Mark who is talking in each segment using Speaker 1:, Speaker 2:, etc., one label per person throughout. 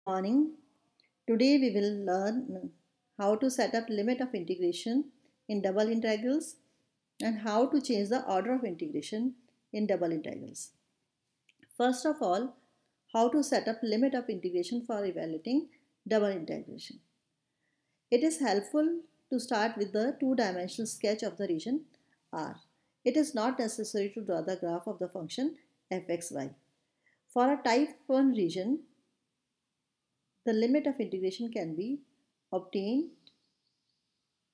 Speaker 1: Morning. Today we will learn how to set up limit of integration in double integrals and how to change the order of integration in double integrals. First of all, how to set up limit of integration for evaluating double integration. It is helpful to start with the two-dimensional sketch of the region R. It is not necessary to draw the graph of the function fxy. For a type 1 region, the limit of integration can be obtained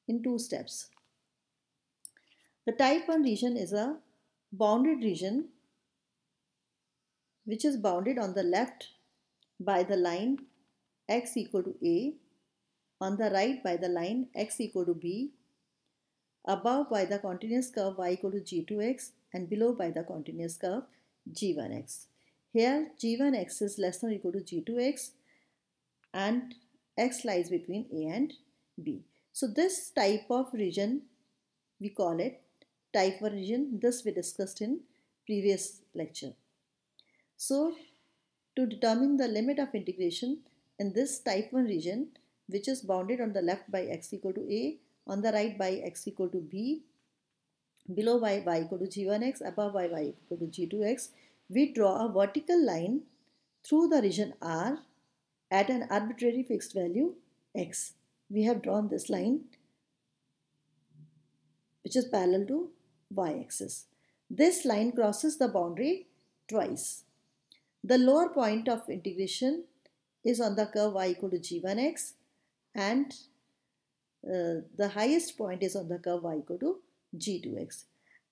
Speaker 1: in two steps. The type 1 region is a bounded region which is bounded on the left by the line x equal to a, on the right by the line x equal to b, above by the continuous curve y equal to g2x, and below by the continuous curve g1x. Here g1x is less than or equal to g2x and x lies between a and b. So this type of region we call it type 1 region. This we discussed in previous lecture. So to determine the limit of integration in this type 1 region, which is bounded on the left by x equal to a, on the right by x equal to b, below by y equal to g1x, above by y equal to g2x, we draw a vertical line through the region R at an arbitrary fixed value x. We have drawn this line which is parallel to y-axis. This line crosses the boundary twice. The lower point of integration is on the curve y equal to g1x and the highest point is on the curve y equal to g2x.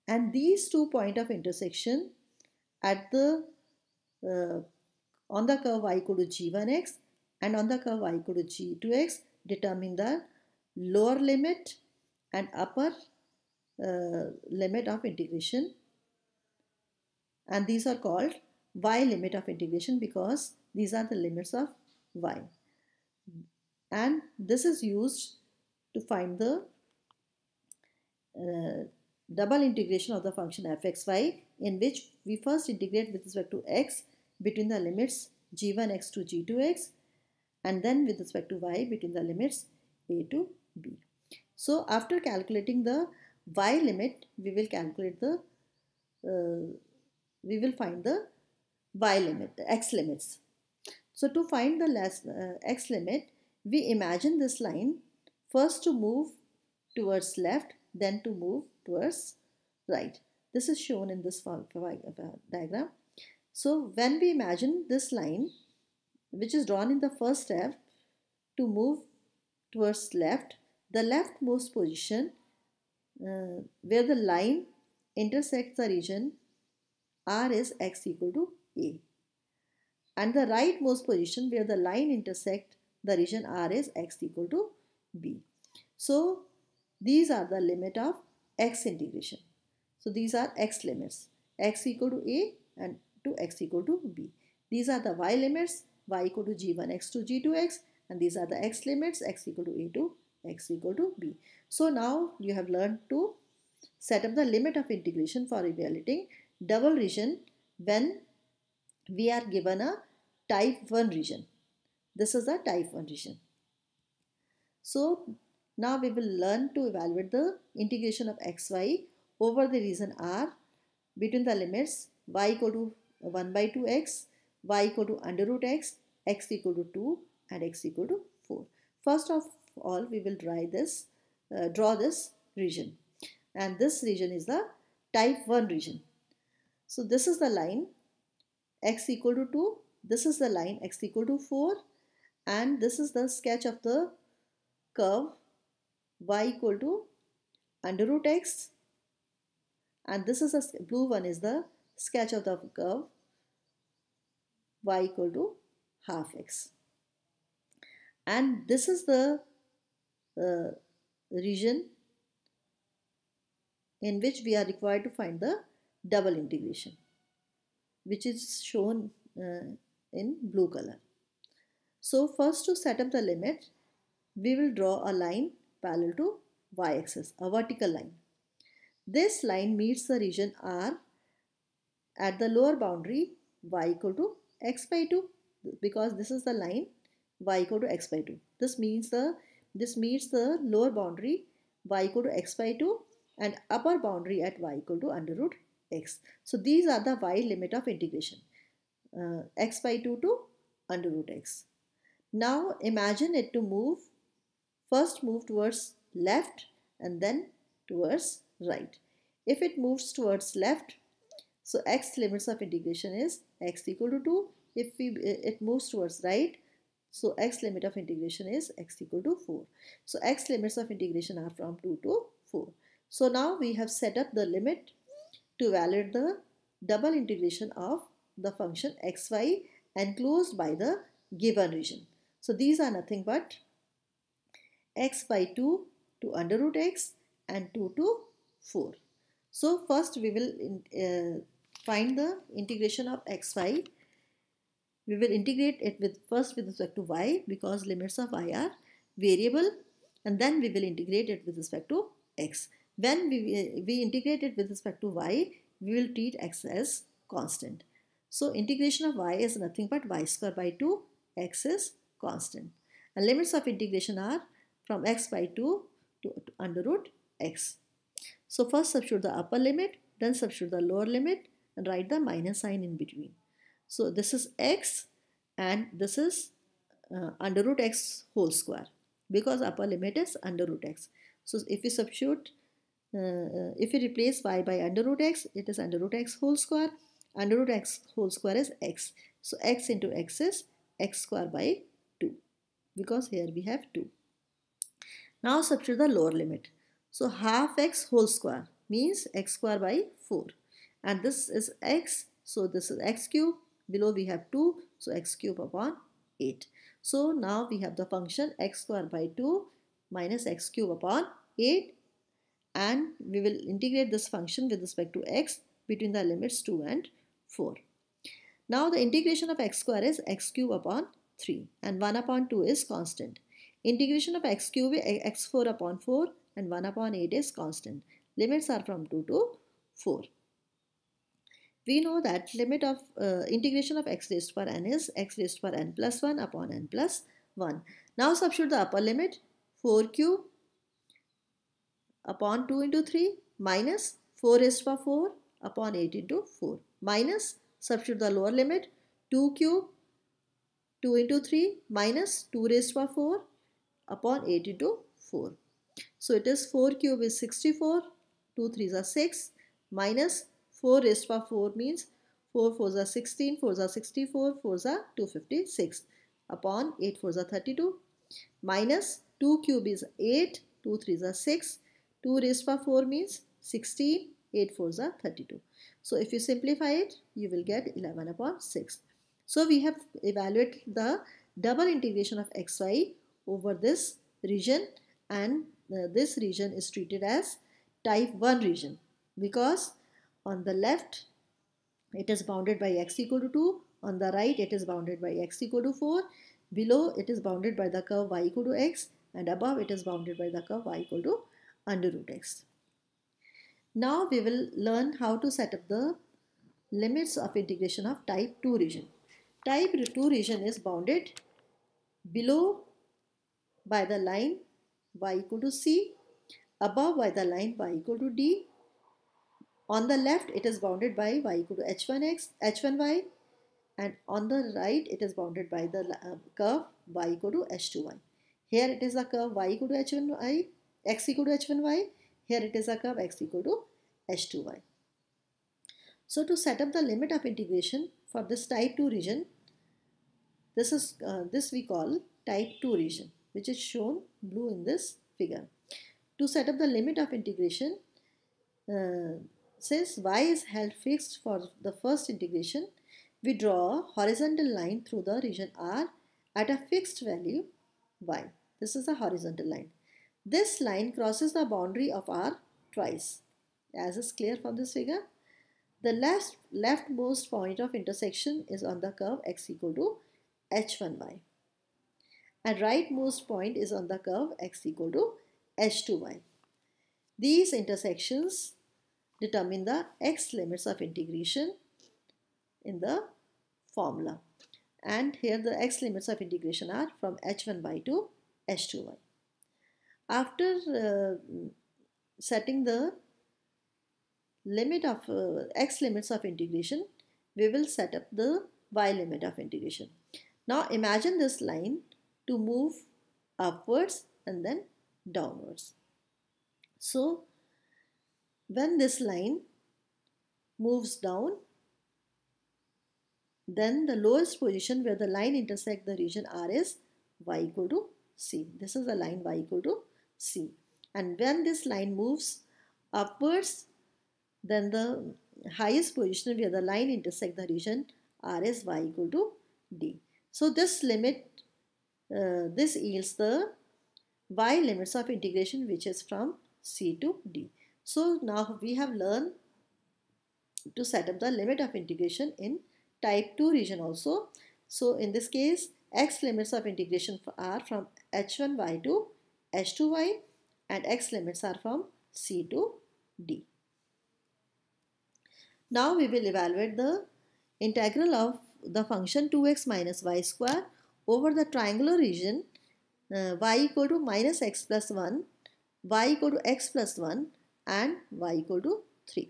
Speaker 1: And these two points of intersection at the on the curve y equal to g1x and on the curve y equal to g2x determine the lower limit and upper limit of integration, and these are called y limit of integration because these are the limits of y, and this is used to find the double integration of the function fxy, in which we first integrate with respect to x between the limits g1x to g2x and then with respect to y between the limits a to b. So after calculating the y limit, we will calculate the we will find the y limit, the x limits. So to find the x limit, we imagine this line first to move towards left, then to move towards right. This is shown in this diagram. So when we imagine this line, which is drawn in the first step, to move towards left, the leftmost position where the line intersects the region R is x equal to a, and the rightmost position where the line intersects the region R is x equal to b. So these are the limit of x integration. So these are x limits, x equal to a and to x equal to b. These are the y limits, y equal to g1x to g2x, and these are the x limits, x equal to a to x equal to b. So now you have learned to set up the limit of integration for evaluating double region when we are given a type 1 region. This is a type 1 region. So now we will learn to evaluate the integration of xy over the region R between the limits y equal to 1 by 2x, y equal to under root x equal to 2 and x equal to 4. First of all, we will draw this region, and this region is the type 1 region. So this is the line x equal to 2, this is the line x equal to 4, and this is the sketch of the curve y equal to under root x, and this is the blue one is the sketch of the curve y equal to half x, and this is the region in which we are required to find the double integration, which is shown in blue color. So first, to set up the limit, we will draw a line parallel to y-axis, a vertical line. This line meets the region R at the lower boundary y equal to x by 2, because this is the line y equal to x by 2. This meets the lower boundary y equal to x by 2 and upper boundary at y equal to under root x. So these are the y limit of integration, x by 2 to under root x. Now imagine it to first move towards left and then towards right. If it moves towards left, so x limits of integration is x equal to 2. If it moves towards right, so x limit of integration is x equal to 4. So x limits of integration are from 2 to 4. So now we have set up the limit to evaluate the double integration of the function xy enclosed by the given region. So these are nothing but x by 2 to under root x and 2 to 4. So first we will find the integration of xy. We will integrate it first with respect to y because limits of y are variable, and then we will integrate it with respect to x. When we integrate it with respect to y, we will treat x as constant. So integration of y is nothing but y square by 2, x is constant. And limits of integration are from x by 2 to under root x. So first substitute the upper limit, then substitute the lower limit and write the minus sign in between. So this is x and this is under root x whole square because upper limit is under root x. So if we substitute, if we replace y by under root x, it is under root x whole square. Under root x whole square is x. So x into x is x square by 2 because here we have 2. Now substitute the lower limit. So half x whole square means x square by 4. And this is x. So this is x cube. Below we have 2. So x cube upon 8. So now we have the function x square by 2 minus x cube upon 8. And we will integrate this function with respect to x between the limits 2 and 4. Now the integration of x square is x cube upon 3 and 1 upon 2 is constant. Integration of x cube is x4 upon 4 and 1 upon 8 is constant. Limits are from 2 to 4. We know that limit of integration of x raised to power n is x raised to power n plus 1 upon n plus 1. Now substitute the upper limit 4 cube upon 2 into 3 minus 4 raised to power 4 upon 8 into 4 minus substitute the lower limit 2 cube 2 into 3 minus 2 raised to power 4 upon 8 into 4. So it is 4 cube is 64, 2 3s are 6 minus 4 raised to power 4 means 4 4s are 16, 4s are 64, 4s are 256 upon 8 4s are 32 minus 2 cube is 8, 2 3s are 6, 2 raised to power 4 means 16, 8 4s are 32. So if you simplify it, you will get 11 upon 6. So we have evaluated the double integration of xy over this region, and this region is treated as type 1 region because on the left it is bounded by x equal to 2, on the right it is bounded by x equal to 4, below it is bounded by the curve y equal to x, and above it is bounded by the curve y equal to under root x. Now we will learn how to set up the limits of integration of type 2 region. Type 2 region is bounded below by the line y equal to c, above by the line y equal to d. On the left it is bounded by y equal to h1x, h1y, and on the right it is bounded by the curve y equal to h2y. Here it is a curve y equal to h1y, x equal to h1y. Here it is a curve x equal to h2y. So to set up the limit of integration for this type 2 region, this we call type 2 region, which is shown blue in this figure. To set up the limit of integration, since y is held fixed for the first integration, we draw a horizontal line through the region R at a fixed value y. This is a horizontal line. This line crosses the boundary of R twice, as is clear from this figure. The leftmost point of intersection is on the curve x equal to h1y, and rightmost point is on the curve x equal to h2y. These intersections determine the x limits of integration in the formula, and here the x limits of integration are from h1y to h2y. After setting the limit of x limits of integration, we will set up the y limit of integration. Now imagine this line to move upwards and then downwards. So when this line moves down, then the lowest position where the line intersects the region R is y equal to C. This is the line y equal to C. And when this line moves upwards, then the highest position where the line intersects the region R is y equal to D. So this limit, this yields the y limits of integration, which is from C to D. So now we have learned to set up the limit of integration in type 2 region also. So in this case, x limits of integration are from h1y to h2y, and x limits are from C to D. Now we will evaluate the integral of the function 2x minus y square over the triangular region y equal to minus x plus 1, y equal to x plus 1, and y equal to 3.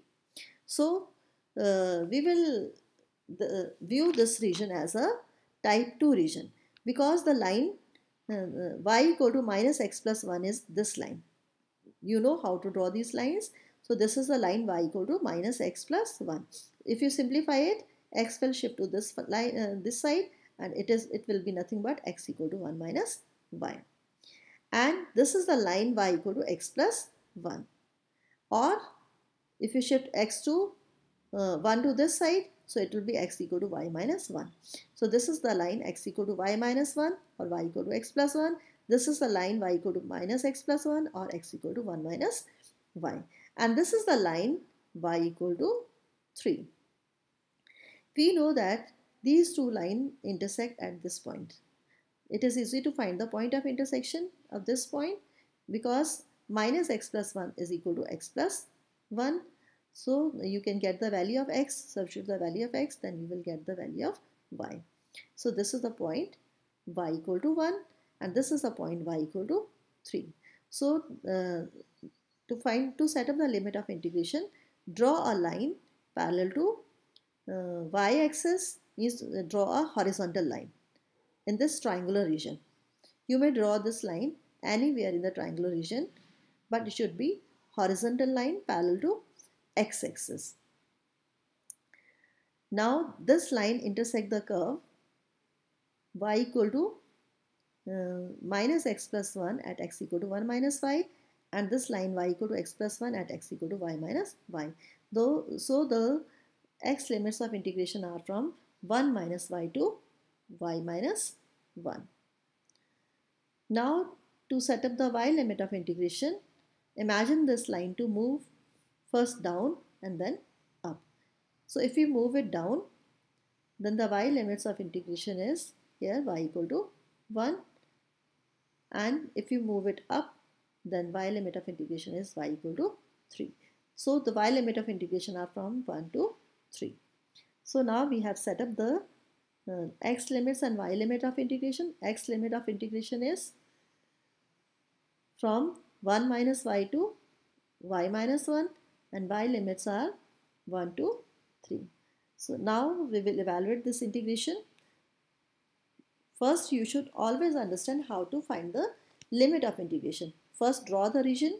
Speaker 1: So we will view this region as a type 2 region, because the line y equal to minus x plus 1 is this line. You know how to draw these lines. So this is the line y equal to minus x plus 1. If you simplify it, x will shift to this line, this side, and it will be nothing but x equal to 1 minus y. And this is the line y equal to x plus 1. Or if you shift x to 1 to this side, so it will be x equal to y minus 1. So this is the line x equal to y minus 1 or y equal to x plus 1. This is the line y equal to minus x plus 1 or x equal to 1 minus y. And this is the line y equal to 3. We know that these two lines intersect at this point. It is easy to find the point of intersection of this point, because minus x plus 1 is equal to x plus 1. So you can get the value of x, substitute the value of x, then you will get the value of y. So this is the point y equal to 1, and this is the point y equal to 3. So to set up the limit of integration, draw a line parallel to y-axis, means draw a horizontal line in this triangular region. You may draw this line anywhere in the triangular region, but it should be horizontal line parallel to x-axis. Now this line intersects the curve y equal to minus x plus 1 at x equal to 1 minus y, and this line y equal to x plus 1 at x equal to y minus y. So the x limits of integration are from 1 minus y to y minus 1. Now to set up the y limit of integration, imagine this line to move first down and then up. So if we move it down, then the y limits of integration is here y equal to 1, and if you move it up, then y limit of integration is y equal to 3. So the y limit of integration are from 1 to 3. So now we have set up the x limits and y limit of integration. X limit of integration is from 1 minus y to y minus 1, and y limits are 1 to 3. So now we will evaluate this integration. First, you should always understand how to find the limit of integration. First, draw the region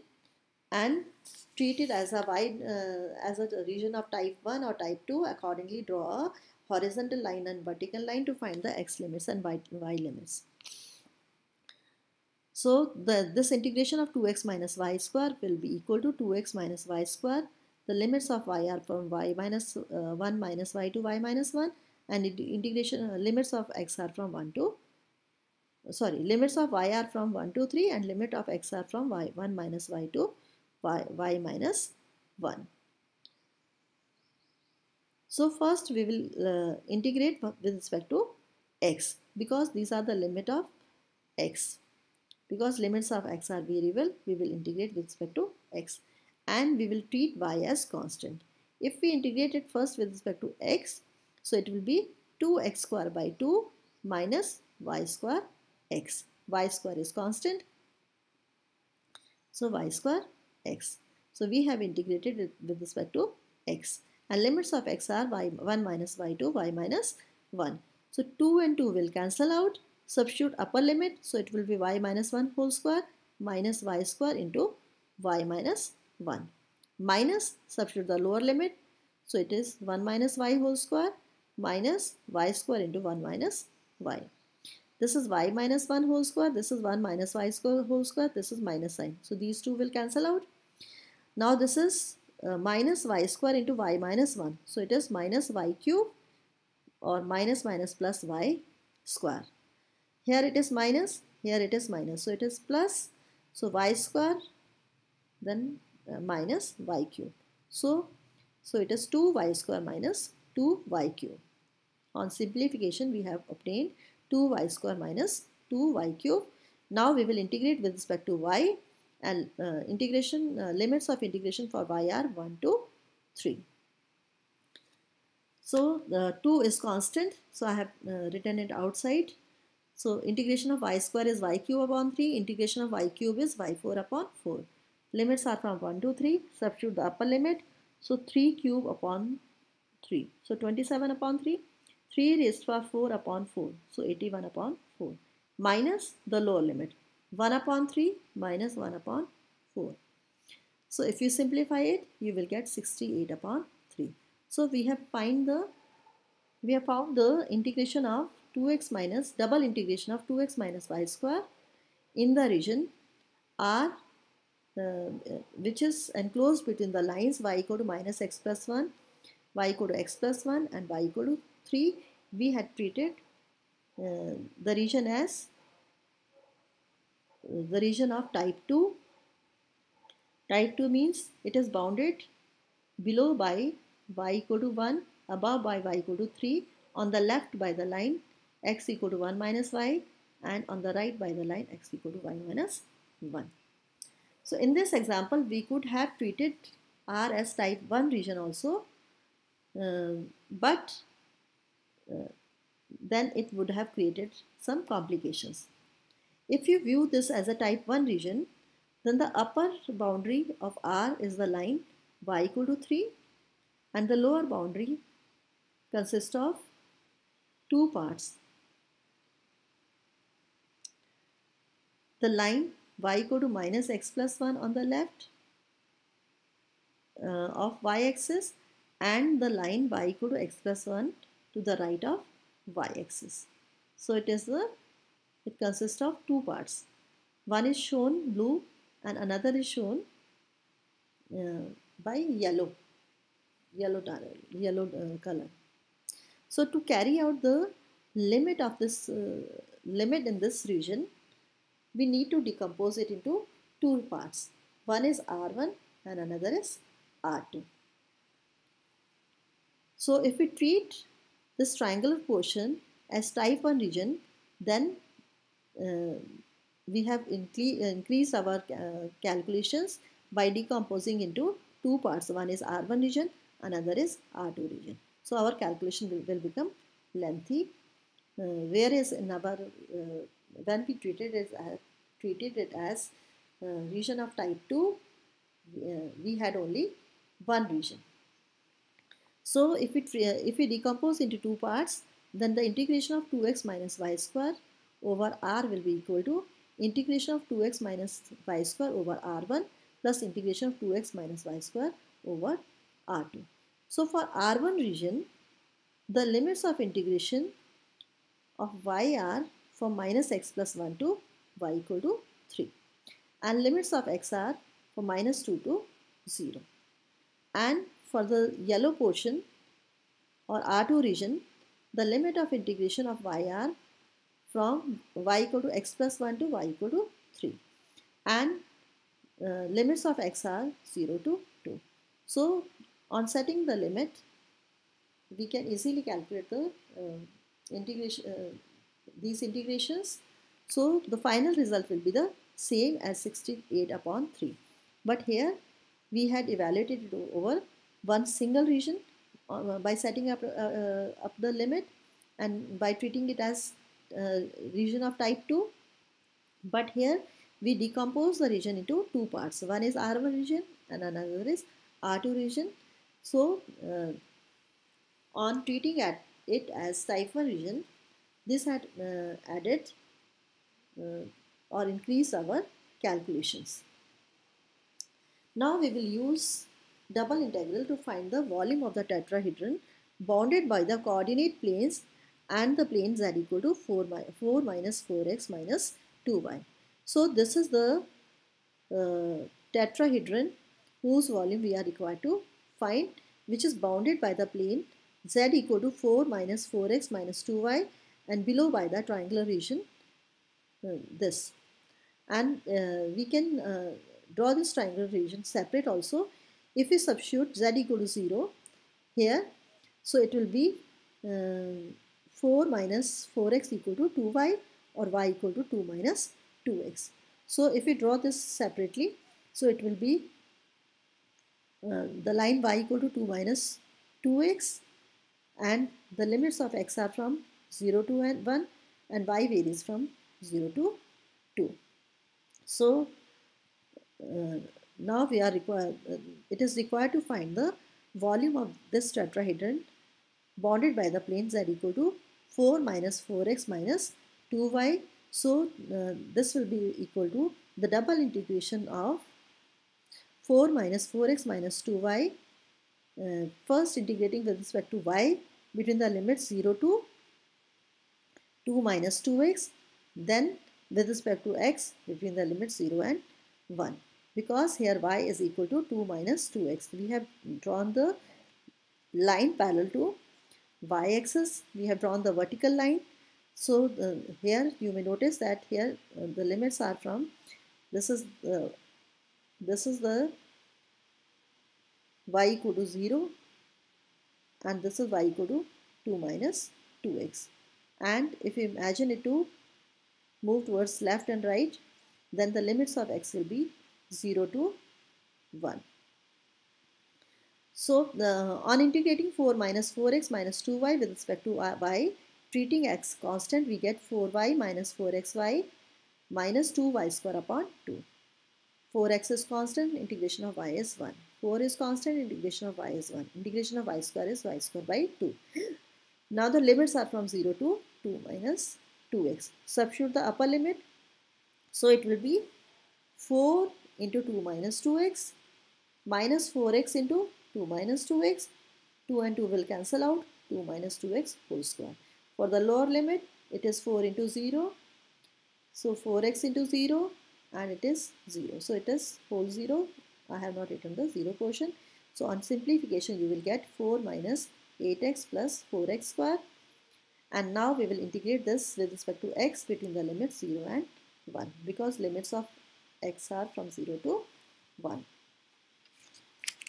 Speaker 1: and treat it as a region of type 1 or type 2. Accordingly, draw a horizontal line and vertical line to find the x limits and y limits. So this integration of 2x minus y square will be equal to 2x minus y square. The limits of y are from y minus 1 minus y to y minus 1, and integration limits of x are from limits of y are from 1 to 3, and limit of x are from 1 minus y to y minus 1. So first we will integrate with respect to x, because these are the limit of x. Because limits of x are variable, we will integrate with respect to x, and we will treat y as constant. If we integrate it first with respect to x, so it will be 2x square by 2 minus y square x. Y square is constant. So y square x. So we have integrated it with respect to x. And limits of x are y1 minus y2, y minus 1. So 2 and 2 will cancel out. Substitute upper limit. So it will be y minus 1 whole square minus y square into y minus 1. Minus, substitute the lower limit. So it is 1 minus y whole square minus y square into 1 minus y. This is y minus 1 whole square. This is 1 minus y square whole square. This is minus sign. So these two will cancel out. Now this is minus y square into y minus 1. So it is minus y cube or minus minus plus y square. Here it is minus. Here it is minus. So it is plus. So y square then minus y cube. So it is 2y square minus 2y cube. On simplification we have obtained 2y square minus 2y cube. Now we will integrate with respect to y, and limits of integration for y are 1 to 3. So the 2 is constant, so I have written it outside. So integration of y square is y cube upon 3, integration of y cube is y4 upon 4. Limits are from 1 to 3, substitute the upper limit. So 3 cube upon 3. So 27 upon 3. 3 raised to 4 upon 4. So 81 upon 4. Minus the lower limit. 1 upon 3 minus 1 upon 4. So if you simplify it, you will get 68 upon 3. So we have found the integration of 2x minus double integration of 2x minus y square in the region R, which is enclosed between the lines y equal to minus x plus 1, y equal to x plus 1 and y equal to 3. We had treated the region as the region of type 2. Type 2 means it is bounded below by y equal to 1, above by y equal to 3, on the left by the line x equal to 1 minus y, and on the right by the line x equal to y minus 1. So in this example we could have treated R as type 1 region also, but then it would have created some complications. If you view this as a type 1 region, then the upper boundary of R is the line y equal to 3, and the lower boundary consists of two parts. The line y equal to minus x plus 1 on the left of y-axis, and the line y equal to x plus 1 to the right of y-axis. So it consists of two parts. One is shown blue and another is shown by yellow color. So to carry out the limit of this limit in this region, we need to decompose it into two parts. One is R1 and another is R2. So if we treat this triangular portion as type 1 region, then we have increased our calculations by decomposing into two parts. One is R1 region, another is R2 region. So our calculation will become lengthy, whereas in our when we treated it as region of type 2, we had only one region. So if we decompose into two parts, then the integration of 2x minus y square over R will be equal to integration of 2x minus y square over R1 plus integration of 2x minus y square over R2. So for R1 region, the limits of integration of y are from minus x plus 1 to y equal to 3, and limits of x are from minus 2 to 0. And for the yellow portion or R2 region, the limit of integration of y are from y equal to x plus 1 to y equal to 3, and limits of x are 0 to 2. So on setting the limit, we can easily calculate the these integrations. So the final result will be the same as 68 upon 3. But here we had evaluated it over one single region by setting up the limit, and by treating it as region of type 2, but here we decompose the region into two parts. One is R1 region and another is R2 region. So on treating it as type 1 region, this had added or increased our calculations. Now we will use double integral to find the volume of the tetrahedron bounded by the coordinate planes and the plane z equal to 4 minus 4x minus 2y. So this is the tetrahedron whose volume we are required to find, which is bounded by the plane z equal to 4 minus 4x minus 2y and below by the triangular region this. And we can draw this triangular region separate also. If we substitute z equal to 0 here, so it will be 4 minus 4x equal to 2y or y equal to 2 minus 2x. So if we draw this separately, so it will be the line y equal to 2 minus 2x, and the limits of x are from 0 to 1 and y varies from 0 to 2. So now we are it is required to find the volume of this tetrahedron bounded by the plane z equal to 4 minus 4x minus 2y. So this will be equal to the double integration of 4 minus 4x minus 2y, first integrating with respect to y between the limits 0 to 2 minus 2x, then with respect to x between the limits 0 and 1. Because here y is equal to 2 minus 2x, we have drawn the line parallel to y-axis, we have drawn the vertical line. So here you may notice that here the limits are from, this is the y equal to 0 and this is y equal to 2 minus 2x. And if you imagine it to move towards left and right, then the limits of x will be 0 to 1. So on integrating 4 minus 4x minus 2y with respect to y, treating x constant, we get 4y minus 4xy minus 2y square upon 2. 4x is constant, integration of y is 1. 4 is constant, integration of y is 1. Integration of y square is y square by 2. Now the limits are from 0 to 2 minus 2x. Substitute the upper limit. So it will be 4 into 2 minus 2x minus 4x into 2 minus 2x. 2 and 2 will cancel out. 2 minus 2x whole square. For the lower limit, it is 4 into 0. So 4x into 0 and it is 0. So it is whole 0. I have not written the 0 portion. So on simplification, you will get 4 minus 8x plus 4x square. And now we will integrate this with respect to x between the limits 0 and 1, because limits of x are from 0 to 1.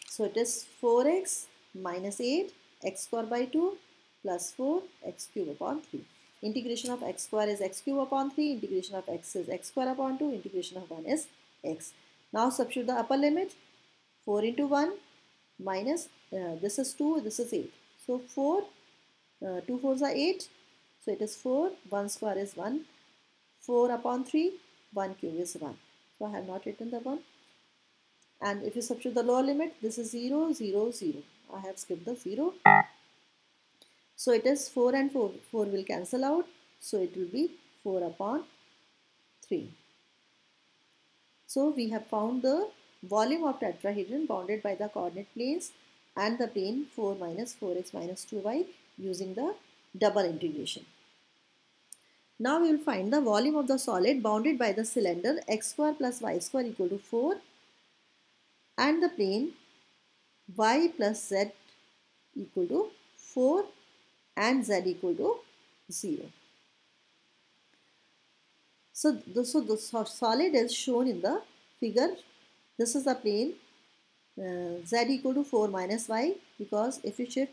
Speaker 1: So it is 4x minus 8 x square by 2 plus 4 x cube upon 3. Integration of x square is x cube upon 3. Integration of x is x square upon 2. Integration of 1 is x. Now substitute the upper limit. 4 into 1 minus, this is 2, this is 8. So 4, 2 4s are 8. So it is 4, 1 square is 1. 4 upon 3, 1 cube is 1. So I have not written the 1. And if you substitute the lower limit, this is 0, 0, 0. I have skipped the 0. So it is 4 and 4. 4 will cancel out. So it will be 4 upon 3. So we have found the volume of tetrahedron bounded by the coordinate planes and the plane 4 minus 4x minus 2y using the double integration. Now we will find the volume of the solid bounded by the cylinder x square plus y square equal to 4 and the plane y plus z equal to 4 and z equal to 0. So the solid is shown in the figure. This is the plane z equal to 4 minus y, because if you shift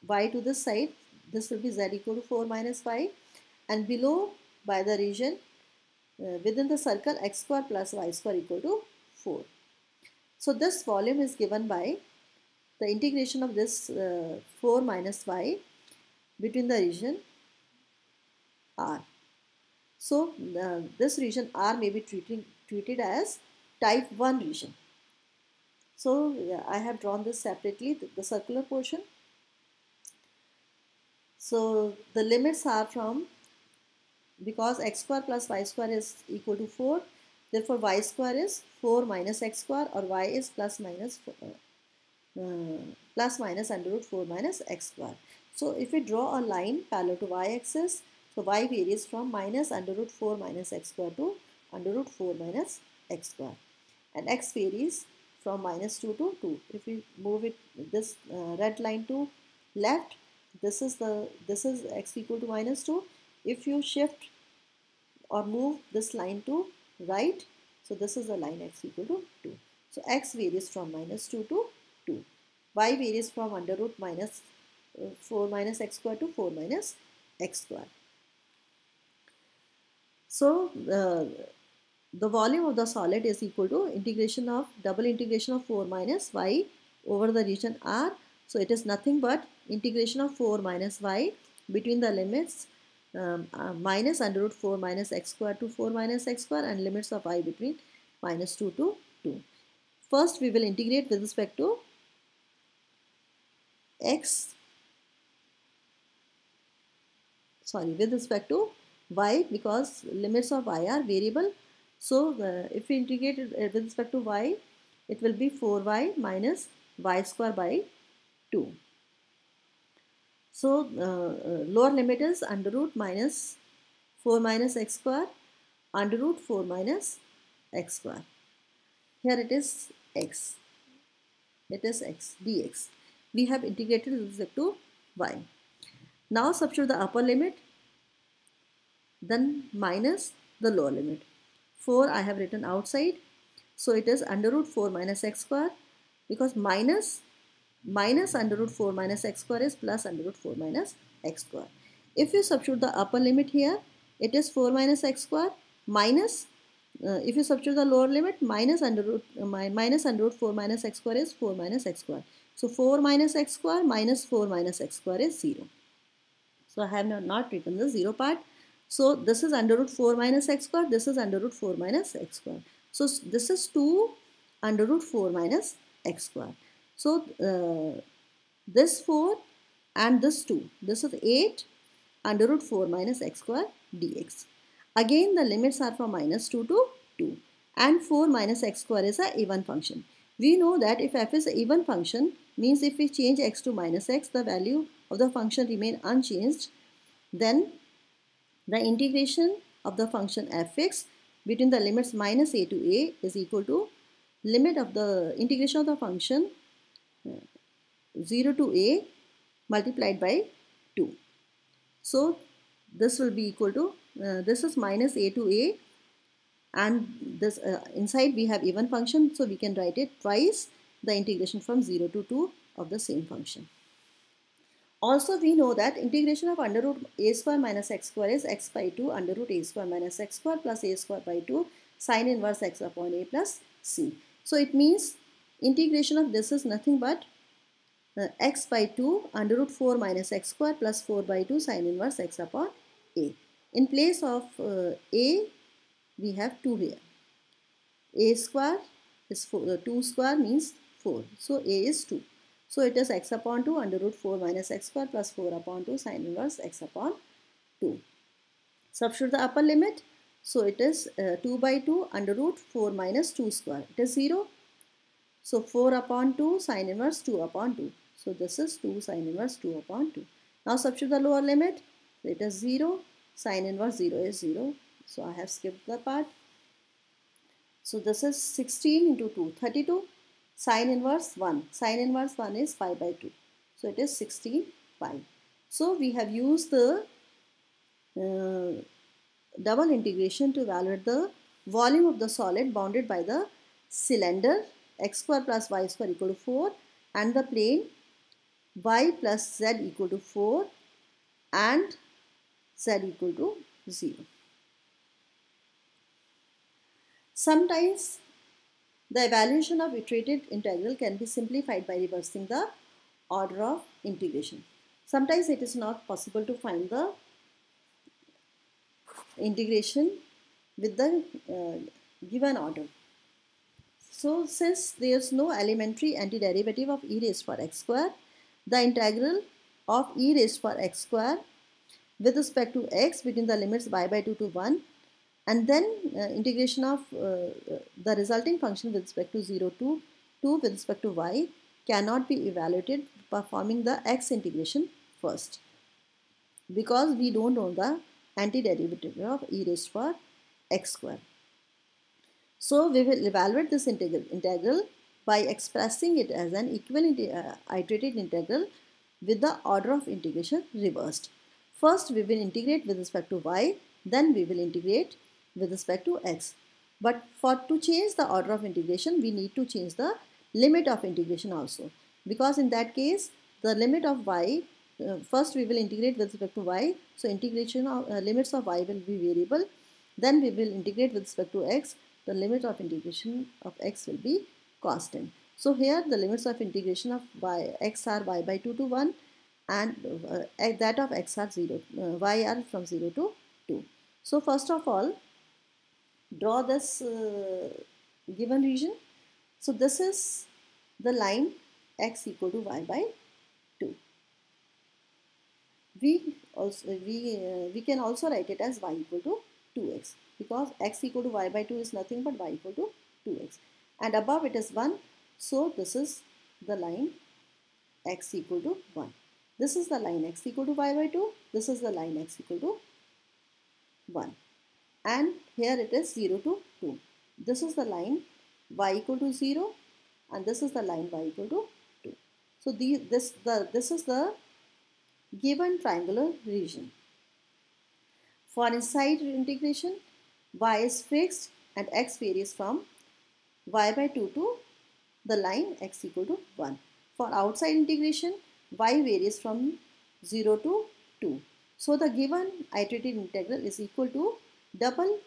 Speaker 1: y to this side, this will be z equal to 4 minus y, and below by the region within the circle x square plus y square equal to 4. So this volume is given by the integration of this 4 minus y between the region R. So this region R may be treated as type 1 region. So I have drawn this separately, the circular portion. So the limits are from, because x square plus y square is equal to 4, therefore y square is 4 minus x square, or y is plus minus under root 4 minus x square. So if we draw a line parallel to y-axis, so y varies from minus under root 4 minus x square to under root 4 minus x square, and x varies from minus 2 to 2. If we move it, this red line to left, this is x equal to minus 2. If you shift or move this line to right, so this is the line x equal to 2. So x varies from minus 2 to 2. Y varies from under root minus 4 minus x square to 4 minus x square. So the volume of the solid is equal to integration of double integration of 4 minus y over the region R. So it is nothing but integration of 4 minus y between the limits minus under root 4 minus x square to 4 minus x square, and limits of y between minus 2 to 2. First we will integrate with respect to with respect to y, because limits of y are variable. So if we integrate it with respect to y, it will be 4y minus y square by 2. So lower limit is under root minus 4 minus x square under root 4 minus x square. Here it is x. It is x dx. We have integrated with respect to y. Now substitute the upper limit, then minus the lower limit. 4 I have written outside. So it is under root 4 minus x square, because minus under root 4 minus x square is plus under root 4 minus x square. If you substitute the upper limit here, it is 4 minus x square minus, if you substitute the lower limit, minus under root 4 minus x square is 4 minus x square. So 4 minus x square minus 4 minus x square is 0. So I have not written the 0 part. So this is under root 4 minus x square, this is under root 4 minus x square. So this is 2 under root 4 minus x square. So this 4 and this 2, this is 8 under root 4 minus x square dx. Again the limits are from minus 2 to 2, and 4 minus x square is a even function. We know that if f is an even function, means if we change x to minus x, the value of the function remain unchanged. Then the integration of the function fx between the limits minus a to a is equal to limit of the integration of the function 0 to a multiplied by 2. So this will be equal to, this is minus a to a, and this inside we have even function, so we can write it twice the integration from 0 to 2 of the same function. Also we know that integration of under root a square minus x square is x by 2 under root a square minus x square plus a square by 2 sine inverse x upon a plus c. So it means integration of this is nothing but x by 2 under root 4 minus x square plus 4 by 2 sine inverse x upon a. In place of a, we have 2 here. A square is 4, 2 square means 4. So a is 2. So it is x upon 2 under root 4 minus x square plus 4 upon 2 sine inverse x upon 2. Substitute the upper limit. So it is 2 by 2 under root 4 minus 2 square. It is 0. So 4 upon 2 sine inverse 2 upon 2. So this is 2 sine inverse 2 upon 2. Now substitute the lower limit. So it is 0. Sine inverse 0 is 0. So I have skipped the part. So this is 16 into 2, 32. Sine inverse 1. Sine inverse 1 is pi by 2. So it is 16 pi. So we have used the double integration to evaluate the volume of the solid bounded by the cylinder x square plus y square equal to 4 and the plane y plus z equal to 4 and z equal to 0. Sometimes the evaluation of iterated integral can be simplified by reversing the order of integration. Sometimes it is not possible to find the integration with the given order. So since there is no elementary antiderivative of e raised power x square, the integral of e raised power x square with respect to x between the limits y by 2 to 1, and then integration of the resulting function with respect to 0 to 2 with respect to y cannot be evaluated performing the x integration first, because we don't know the antiderivative of e raised power x square. So we will evaluate this integral by expressing it as an equivalent iterated integral with the order of integration reversed. First we will integrate with respect to y, then we will integrate with respect to x. But to change the order of integration, we need to change the limit of integration also, because in that case the limit of y, first we will integrate with respect to y, so integration of limits of y will be variable, then we will integrate with respect to x, the limit of integration of x will be constant. So here the limits of integration of x are y by 2 to 1, and that of x are 0, y are from 0 to 2. So first of all, draw this given region. So this is the line x equal to y by 2. We can also write it as y equal to 2x, because x equal to y by 2 is nothing but y equal to 2x, and above it is 1, so this is the line x equal to 1. This is the line x equal to y by 2, this is the line x equal to 1, and here it is 0 to 2. This is the line y equal to 0, and this is the line y equal to 2. So this is the given triangular region. For inside integration, y is fixed and x varies from y by 2 to the line x equal to 1. For outside integration, y varies from 0 to 2. So the given iterated integral is equal to double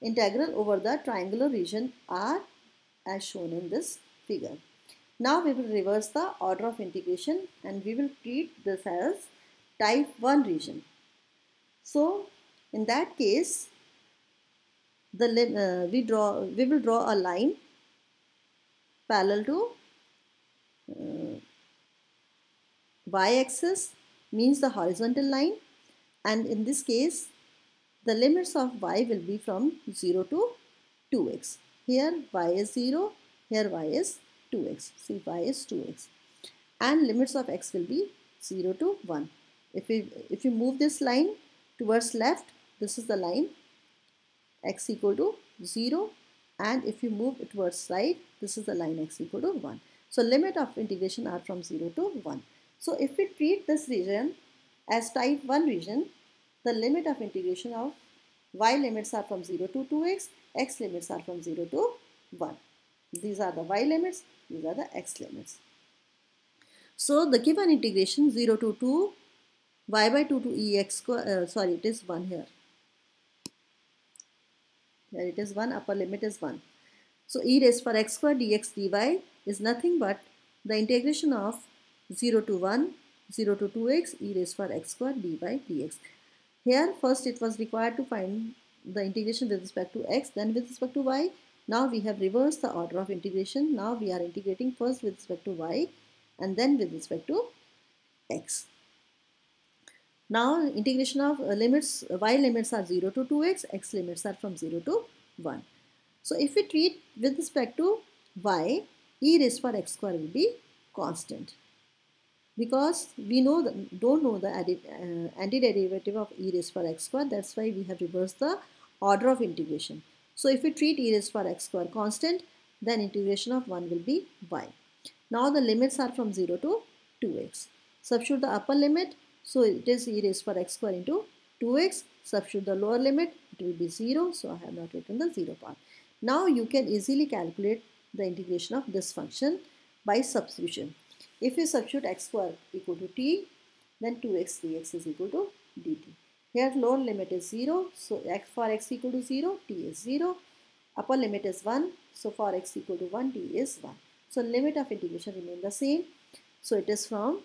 Speaker 1: integral over the triangular region R as shown in this figure. Now we will reverse the order of integration and we will treat this as type 1 region. So in that case, we will draw a line parallel to y-axis, means the horizontal line, and in this case the limits of y will be from 0 to 2x. Here y is 0, here y is 2x. See, y is 2x, and limits of x will be 0 to 1. If you move this line towards left, this is the line x equal to 0, and if you move it towards right, this is the line x equal to 1. So limit of integration are from 0 to 1. So if we treat this region as type 1 region, the limit of integration of y limits are from 0 to 2x, x limits are from 0 to 1. These are the y limits, these are the x limits. So the given integration 0 to 2 y by 2 to ex square, it is 1 here. Here it is 1, upper limit is 1. So e raised power x square dx dy is nothing but the integration of 0 to 1, 0 to 2x, e raised power x square dy dx. Here first it was required to find the integration with respect to x, then with respect to y. Now we have reversed the order of integration. Now we are integrating first with respect to y and then with respect to x. Now integration of limits, y limits are 0 to 2x, x limits are from 0 to 1. So if we treat with respect to y, e raised power x square will be constant, because we don't know the antiderivative of e raised power x square. That's why we have reversed the order of integration. So if we treat e raised power x square constant, then integration of 1 will be y. Now the limits are from 0 to 2x. Substitute the upper limit, so it is e raised power x square into 2x. Substitute the lower limit, it will be 0, so I have not written the 0 part. Now you can easily calculate the integration of this function by substitution. If you substitute x square equal to t, then 2x dx is equal to dt. Here lower limit is 0, so for x equal to 0, t is 0. Upper limit is 1, so for x equal to 1, t is 1. So limit of integration remain the same. So it is from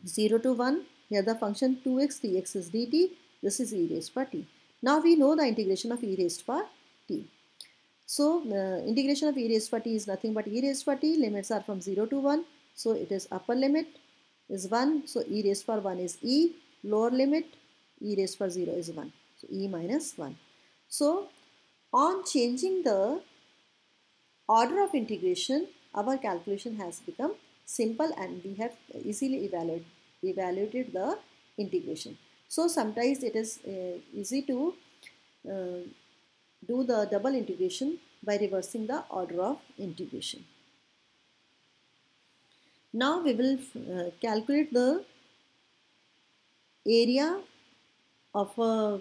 Speaker 1: 0 to 1. Here the function 2x dx is dt. This is e raised power t. Now we know the integration of e raised power t. So integration of e raised power t is nothing but e raised power t. Limits are from 0 to 1. So it is upper limit is 1. So e raised power 1 is e. Lower limit e raised power 0 is 1. So e minus 1. So on changing the order of integration, our calculation has become simple and we have easily evaluated the integration. So sometimes it is easy to uh, do the double integration by reversing the order of integration. Now we will calculate the area of a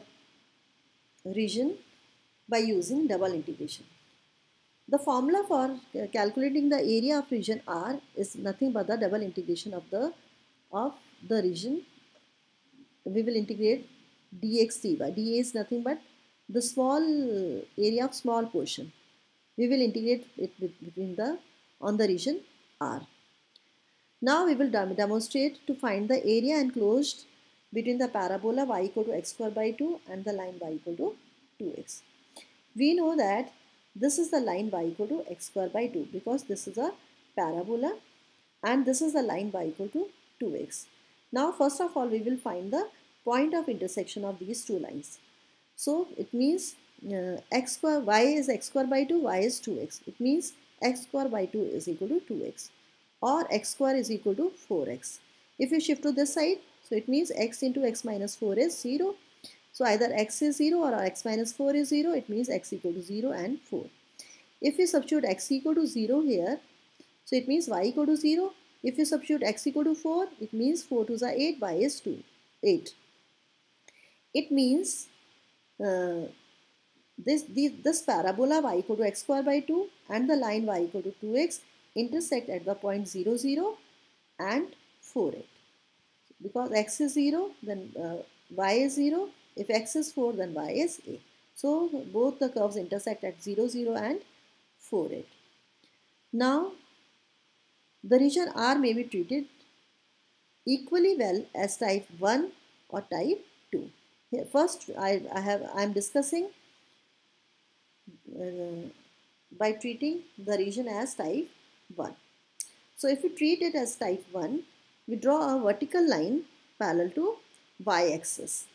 Speaker 1: region by using double integration. The formula for calculating the area of region R is nothing but the double integration of the region. We will integrate dx dy. dA is nothing but the small area of small portion. We will integrate it between on the region R. Now we will demonstrate to find the area enclosed between the parabola y equal to x square by 2 and the line y equal to 2x. We know that this is the line y equal to x square by 2 because this is a parabola and this is the line y equal to 2x. Now first of all we will find the point of intersection of these two lines. So it means x square, y is x square by 2, y is 2x. It means x square by 2 is equal to 2x or x square is equal to 4x. If you shift to this side, so it means x into x minus 4 is 0. So either x is 0 or x minus 4 is 0. It means x equal to 0 and 4. If we substitute x equal to 0 here, so it means y equal to 0. If you substitute x equal to 4, it means 4 to the 8, y is 8. It means this parabola y equal to x square by 2 and the line y equal to 2x intersect at the point 0, 0 and 4, 8. Because x is 0, then y is 0. If x is 4, then y is 8. So both the curves intersect at 0, 0 and 4, 8. Now the region R may be treated equally well as type 1 or type 2. Here, first I am discussing by treating the region as type 1. So if we treat it as type 1, we draw a vertical line parallel to y-axis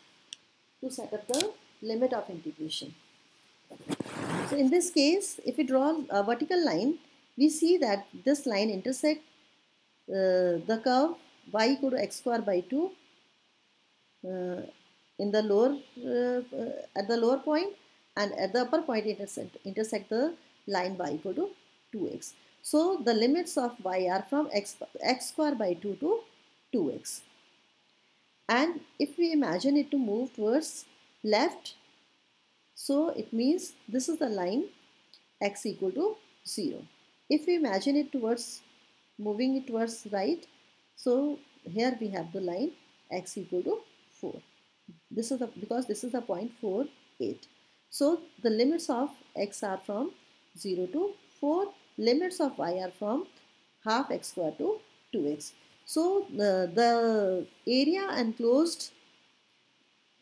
Speaker 1: to set up the limit of integration. So in this case, if we draw a vertical line, we see that this line intersects the curve y equal to x square by 2 in the lower at the lower point, and at the upper point intersect the line y equal to 2x. So the limits of y are from x square by 2 to 2x. And if we imagine it to move towards left, so it means this is the line x equal to 0. If we imagine it towards moving it towards right, so here we have the line x equal to 4. This is because this is the point 4, 8. So the limits of x are from 0 to 4. Limits of y are from half x square to 2x. So the area enclosed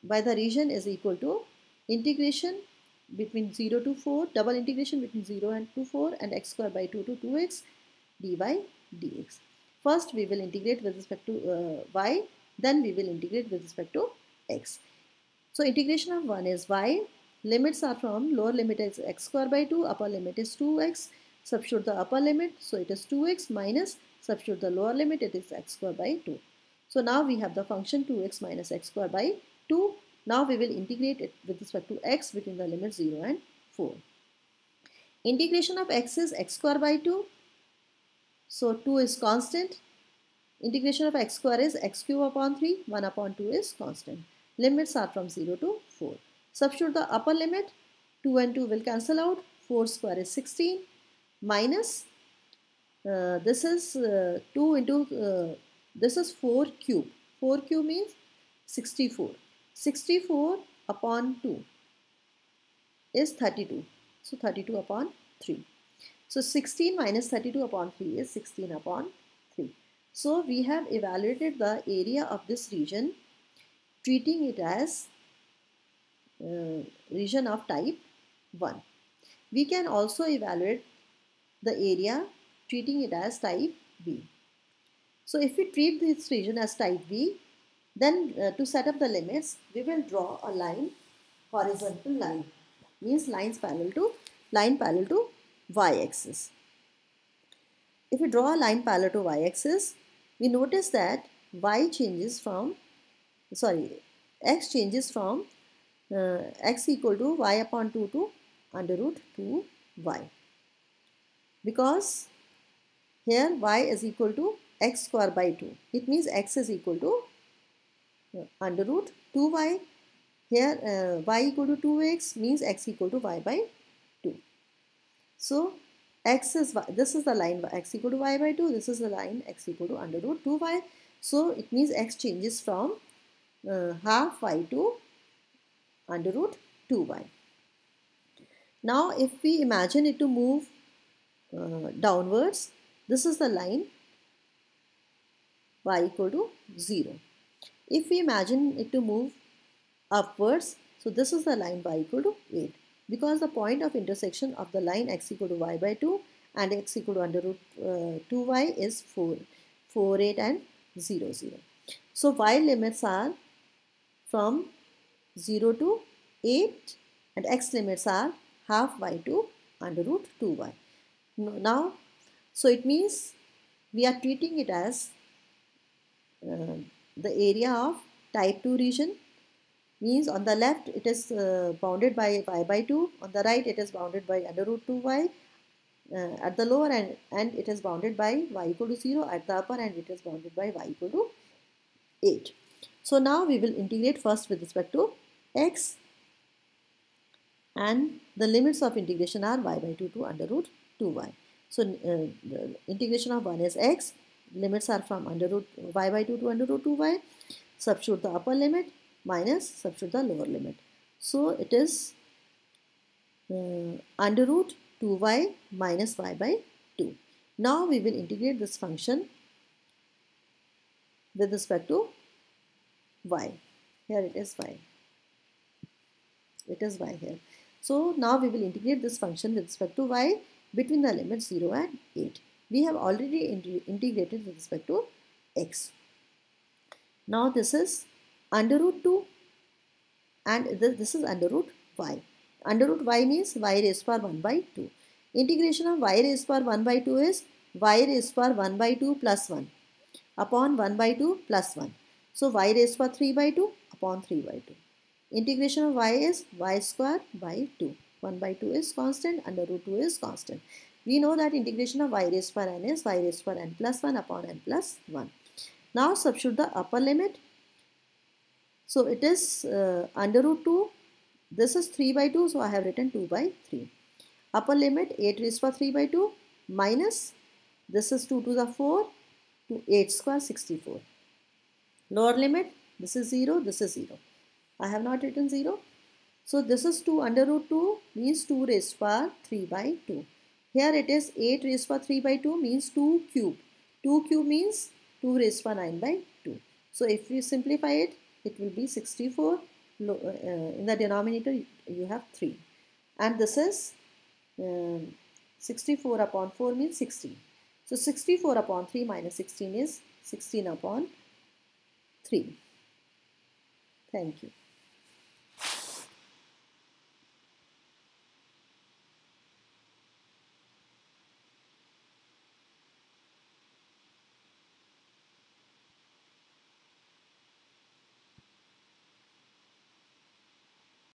Speaker 1: by the region is equal to integration between 0 to 4, double integration between 0 and to 4 and x square by 2 to 2x dy dx. First we will integrate with respect to y, then we will integrate with respect to x. So integration of 1 is y, limits are from lower limit is x square by 2, upper limit is 2x, substitute the upper limit, so it is 2x minus substitute the lower limit, it is x square by 2. So now we have the function 2x minus x square by 2. Now we will integrate it with respect to x between the limits 0 and 4. Integration of x is x square by 2. So 2 is constant. Integration of x square is x cube upon 3. 1 upon 2 is constant. Limits are from 0 to 4. Substitute the upper limit. 2 and 2 will cancel out. 4 square is 16 minus this is 2 into this is 4 cube. 4 cube means 64. 64 upon 2 is 32. So 32 upon 3. So 16 minus 32 upon 3 is 16 upon 3. So we have evaluated the area of this region treating it as region of type 1. We can also evaluate the area treating it as type B. So if we treat this region as type B, then to set up the limits, we will draw a line, horizontal line, means line parallel to y-axis. If we draw a line parallel to y-axis, we notice that x changes from x equal to y upon 2 to under root 2y. Because here y is equal to x square by 2. It means x is equal to under root 2y. Here y equal to 2x means x equal to y by 2. So this is the line x equal to y by 2. This is the line x equal to under root 2y. So it means x changes from half y to under root 2y. Now if we imagine it to move downwards, this is the line y equal to 0. If we imagine it to move upwards, so this is the line y equal to 8, because the point of intersection of the line x equal to y by 2 and x equal to under root 2y is 4, 8 and 0, 0. So y limits are from 0 to 8 and x limits are half y to under root 2y. Now, so it means we are treating it as the area of type 2 region, means on the left it is bounded by y by 2, on the right it is bounded by under root 2y, at the lower end and it is bounded by y equal to 0, at the upper end it is bounded by y equal to 8. So now we will integrate first with respect to x, and the limits of integration are y by 2 to under root 2y. So the integration of 1 is x, limits are from under root y by 2 to under root 2y, substitute the upper limit minus substitute the lower limit. So it is under root 2y minus y by 2. Now we will integrate this function with respect to y. Here it is y. It is y here. So now we will integrate this function with respect to y between the limits 0 and 8. We have already integrated with respect to x. Now this is under root 2 and this is under root y. Under root y means y raised to power 1 by 2. Integration of y raised to power 1 by 2 is y raised to power 1 by 2 plus 1 upon 1 by 2 plus 1. So y raised to power 3 by 2 upon 3 by 2. Integration of y is y square by 2. 1 by 2 is constant, under root 2 is constant. We know that integration of y raised to power n is y raised to power n plus 1 upon n plus 1. Now substitute the upper limit. So it is under root 2. This is 3 by 2, so I have written 2 by 3. Upper limit 8 raised to power 3 by 2 minus, this is 2 to the 4, to 8 square 64. Lower limit, this is 0, this is 0. I have not written 0. So this is 2 under root 2 means 2 raised to power 3 by 2. Here it is 8 raised to power 3 by 2 means 2 cube. 2 cube means 2 raised to power 9 by 2. So if you simplify it, it will be 64. In the denominator you have 3. And this is 64 upon 4 means 16. So 64 upon 3 minus 16 is 16 upon 3. Thank you.